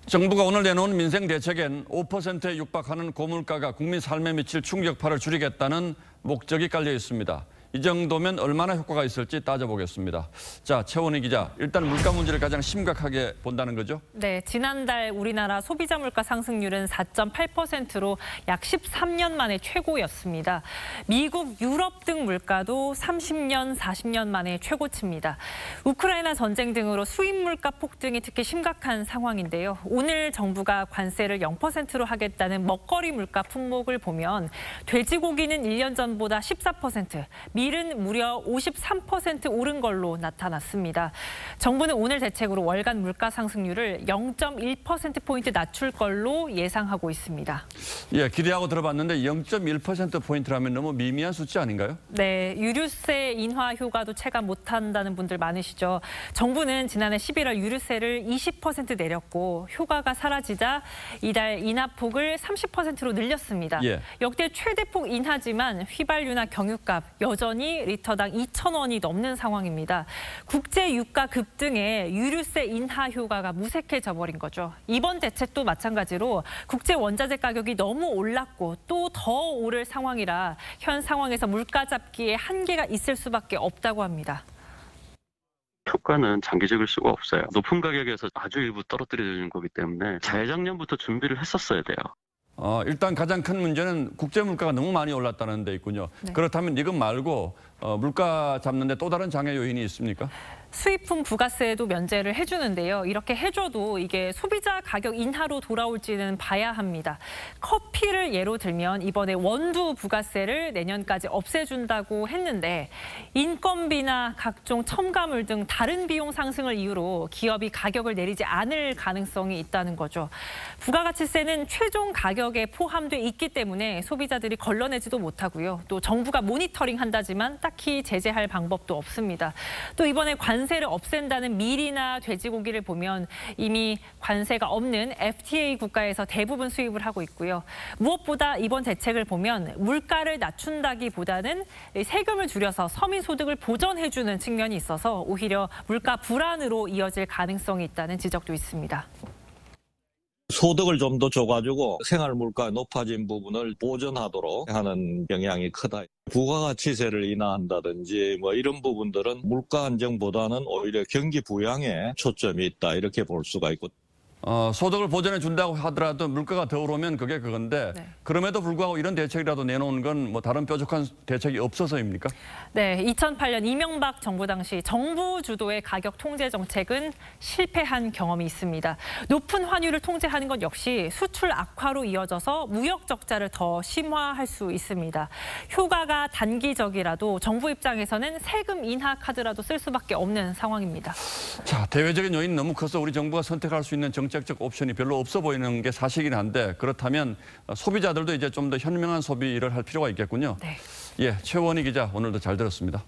정부가 오늘 내놓은 민생 대책엔 5%에 육박하는 고물가가 국민 삶에 미칠 충격파를 줄이겠다는 목적이 깔려 있습니다. 이 정도면 얼마나 효과가 있을지 따져보겠습니다. 자, 최원희 기자, 일단 물가 문제를 가장 심각하게 본다는 거죠? 네, 지난달 우리나라 소비자 물가 상승률은 4.8%로 약 13년 만에 최고였습니다. 미국, 유럽 등 물가도 30년, 40년 만에 최고치입니다. 우크라이나 전쟁 등으로 수입 물가 폭등이 특히 심각한 상황인데요. 오늘 정부가 관세를 0%로 하겠다는 먹거리 물가 품목을 보면 돼지고기는 1년 전보다 14%, 밀은 무려 53% 오른 걸로 나타났습니다. 정부는 오늘 대책으로 월간 물가 상승률을 0.1%포인트 낮출 걸로 예상하고 있습니다. 예, 기대하고 들어봤는데 0.1%포인트라면 너무 미미한 수치 아닌가요? 네, 유류세 인하 효과도 체감 못한다는 분들 많으시죠. 정부는 지난해 11월 유류세를 20% 내렸고 효과가 사라지자 이달 인하폭을 30%로 늘렸습니다. 예. 역대 최대폭 인하지만 휘발유나 경유값 여전히 리터당 2,000원이 넘는 상황입니다. 국제 유가 급등에 유류세 인하 효과가 무색해져 버린 거죠. 이번 대책도 마찬가지로 국제 원자재 가격이 너무 올랐고 또 더 오를 상황이라 현 상황에서 물가 잡기에 한계가 있을 수밖에 없다고 합니다. 효과는 장기적일 수가 없어요. 높은 가격에서 아주 일부 떨어뜨려주는 거기 때문에 재작년부터 준비를 했었어야 돼요. 일단 가장 큰 문제는 국제 물가가 너무 많이 올랐다는 데 있군요. 네. 그렇다면 이것 말고 물가 잡는 데 또 다른 장애 요인이 있습니까? 수입품 부가세도 면제를 해주는데요. 이렇게 해줘도 이게 소비자 가격 인하로 돌아올지는 봐야 합니다. 커피를 예로 들면 이번에 원두 부가세를 내년까지 없애준다고 했는데 인건비나 각종 첨가물 등 다른 비용 상승을 이유로 기업이 가격을 내리지 않을 가능성이 있다는 거죠. 부가가치세는 최종 가격에 포함돼 있기 때문에 소비자들이 걸러내지도 못하고요. 또 정부가 모니터링 한다지만 딱히 제재할 방법도 없습니다. 또 이번에 관세를 없앤다는 밀이나 돼지고기를 보면 이미 관세가 없는 FTA 국가에서 대부분 수입을 하고 있고요. 무엇보다 이번 대책을 보면 물가를 낮춘다기보다는 세금을 줄여서 서민 소득을 보전해주는 측면이 있어서 오히려 물가 불안으로 이어질 가능성이 있다는 지적도 있습니다. 소득을 좀 더 줘가지고 생활 물가 높아진 부분을 보전하도록 하는 영향이 크다. 부가가치세를 인하한다든지 뭐 이런 부분들은 물가 안정보다는 오히려 경기 부양에 초점이 있다 이렇게 볼 수가 있고. 소득을 보전해 준다고 하더라도 물가가 더 오르면 그게 그건데 네. 그럼에도 불구하고 이런 대책이라도 내놓은 건 뭐 다른 뾰족한 대책이 없어서입니까? 네, 2008년 이명박 정부 당시 정부 주도의 가격 통제 정책은 실패한 경험이 있습니다. 높은 환율을 통제하는 것 역시 수출 악화로 이어져서 무역 적자를 더 심화할 수 있습니다. 효과가 단기적이라도 정부 입장에서는 세금 인하 카드라도 쓸 수밖에 없는 상황입니다. 자, 대외적인 요인이 너무 커서 우리 정부가 선택할 수 있는 정책적 옵션이 별로 없어 보이는 게 사실이긴 한데 그렇다면 소비자들도 이제 좀 더 현명한 소비를 할 필요가 있겠군요. 네. 예, 최원희 기자 오늘도 잘 들었습니다.